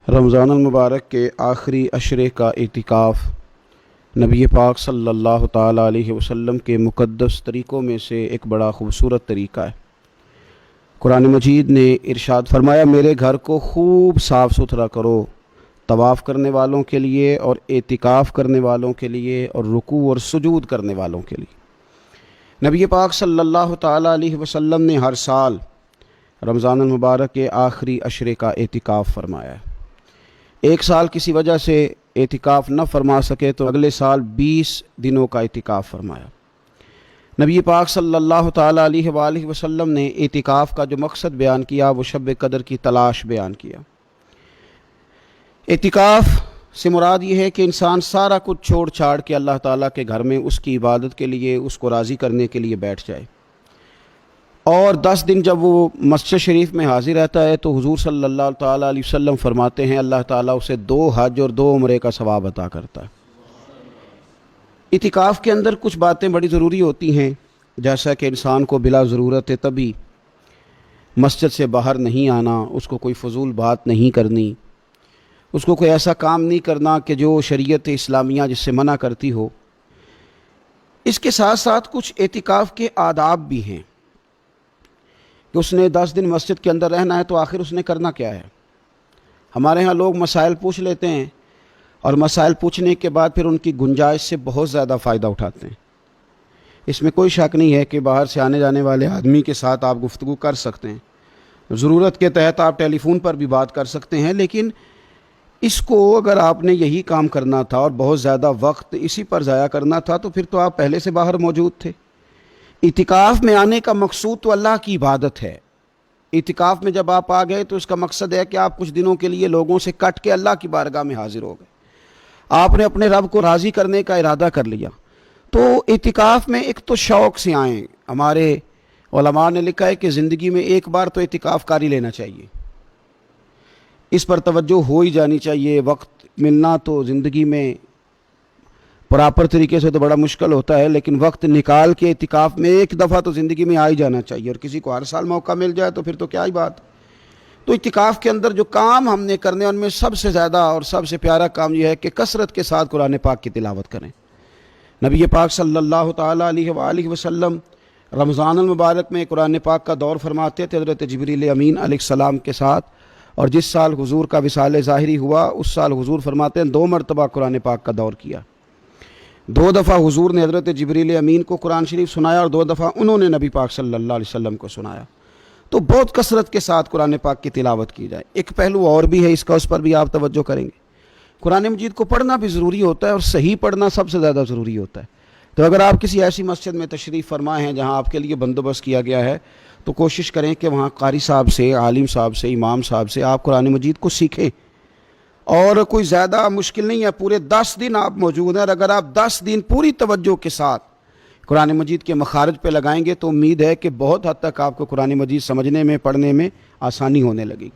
رمضان المبارک کے آخری عشرے کا اعتکاف نبی پاک صلی اللہ تعالیٰ علیہ وسلم کے مقدس طریقوں میں سے ایک بڑا خوبصورت طریقہ ہے۔ قرآن مجید نے ارشاد فرمایا، میرے گھر کو خوب صاف ستھرا کرو، طواف کرنے والوں کے لیے اور اعتکاف کرنے والوں کے لیے اور رکوع اور سجود کرنے والوں کے لیے۔ نبی پاک صلی اللہ تعالیٰ علیہ وسلم نے ہر سال رمضان المبارک کے آخری عشرے کا اعتکاف فرمایا ہے۔ ایک سال کسی وجہ سے اعتکاف نہ فرما سکے تو اگلے سال 20 دنوں کا اعتکاف فرمایا۔ نبی پاک صلی اللہ تعالیٰ علیہ وآلہ وسلم نے اعتکاف کا جو مقصد بیان کیا وہ شب قدر کی تلاش بیان کیا۔ اعتکاف سے مراد یہ ہے کہ انسان سارا کچھ چھوڑ چھاڑ کے اللہ تعالیٰ کے گھر میں اس کی عبادت کے لیے، اس کو راضی کرنے کے لیے بیٹھ جائے، اور 10 دن جب وہ مسجد شریف میں حاضر رہتا ہے تو حضور صلی اللہ تعالیٰ علیہ وسلم فرماتے ہیں اللہ تعالیٰ اسے 2 حج اور 2 عمرے کا ثواب عطا کرتا ہے۔ اعتکاف کے اندر کچھ باتیں بڑی ضروری ہوتی ہیں، جیسا کہ انسان کو بلا ضرورت طبی مسجد سے باہر نہیں آنا، اس کو کوئی فضول بات نہیں کرنی، اس کو کوئی ایسا کام نہیں کرنا کہ جو شریعت اسلامیہ جس سے منع کرتی ہو۔ اس کے ساتھ ساتھ کچھ اعتکاف کے آداب بھی ہیں کہ اس نے 10 دن مسجد کے اندر رہنا ہے تو آخر اس نے کرنا کیا ہے۔ ہمارے ہاں لوگ مسائل پوچھ لیتے ہیں اور مسائل پوچھنے کے بعد پھر ان کی گنجائش سے بہت زیادہ فائدہ اٹھاتے ہیں۔ اس میں کوئی شک نہیں ہے کہ باہر سے آنے جانے والے آدمی کے ساتھ آپ گفتگو کر سکتے ہیں، ضرورت کے تحت آپ ٹیلی فون پر بھی بات کر سکتے ہیں، لیکن اس کو اگر آپ نے یہی کام کرنا تھا اور بہت زیادہ وقت اسی پر ضائع کرنا تھا تو پھر تو آپ پہلے سے باہر موجود تھے۔ اعتکاف میں آنے کا مقصود تو اللہ کی عبادت ہے۔ اعتکاف میں جب آپ آ گئے تو اس کا مقصد ہے کہ آپ کچھ دنوں کے لیے لوگوں سے کٹ کے اللہ کی بارگاہ میں حاضر ہو گئے، آپ نے اپنے رب کو راضی کرنے کا ارادہ کر لیا۔ تو اعتکاف میں ایک تو شوق سے آئیں۔ ہمارے علماء نے لکھا ہے کہ زندگی میں ایک بار تو اعتکاف کاری لینا چاہیے، اس پر توجہ ہو ہی جانی چاہیے۔ وقت ملنا تو زندگی میں پراپر طریقے سے تو بڑا مشکل ہوتا ہے، لیکن وقت نکال کے اعتکاف میں ایک دفعہ تو زندگی میں آ ہی جانا چاہیے، اور کسی کو ہر سال موقع مل جائے تو پھر تو کیا ہی بات۔ تو اعتکاف کے اندر جو کام ہم نے کرنے ان میں سب سے زیادہ اور سب سے پیارا کام یہ ہے کہ کثرت کے ساتھ قرآن پاک کی تلاوت کریں۔ نبی پاک صلی اللہ تعالیٰ علیہ وآلہ وسلم رمضان المبارک میں قرآن پاک کا دور فرماتے تھے حضرت جبریل امین علیہ السلام کے ساتھ، اور جس سال حضور کا وصال ظاہری ہوا اس سال حضور فرماتے ہیں 2 مرتبہ قرآن پاک کا دور کیا۔ 2 دفعہ حضور نے حضرت جبریل امین کو قرآن شریف سنایا اور 2 دفعہ انہوں نے نبی پاک صلی اللہ علیہ وسلم کو سنایا۔ تو بہت کثرت کے ساتھ قرآن پاک کی تلاوت کی جائے۔ ایک پہلو اور بھی ہے اس کا، اس پر بھی آپ توجہ کریں گے۔ قرآن مجید کو پڑھنا بھی ضروری ہوتا ہے اور صحیح پڑھنا سب سے زیادہ ضروری ہوتا ہے۔ تو اگر آپ کسی ایسی مسجد میں تشریف فرمائے ہیں جہاں آپ کے لیے بندوبست کیا گیا ہے تو کوشش کریں کہ وہاں قاری صاحب سے، عالم صاحب سے، امام صاحب سے آپ قرآن مجید کو سیکھیں، اور کوئی زیادہ مشکل نہیں ہے۔ پورے 10 دن آپ موجود ہیں، اور اگر آپ 10 دن پوری توجہ کے ساتھ قرآن مجید کے مخارج پہ لگائیں گے تو امید ہے کہ بہت حد تک آپ کو قرآن مجید سمجھنے میں، پڑھنے میں آسانی ہونے لگے گی۔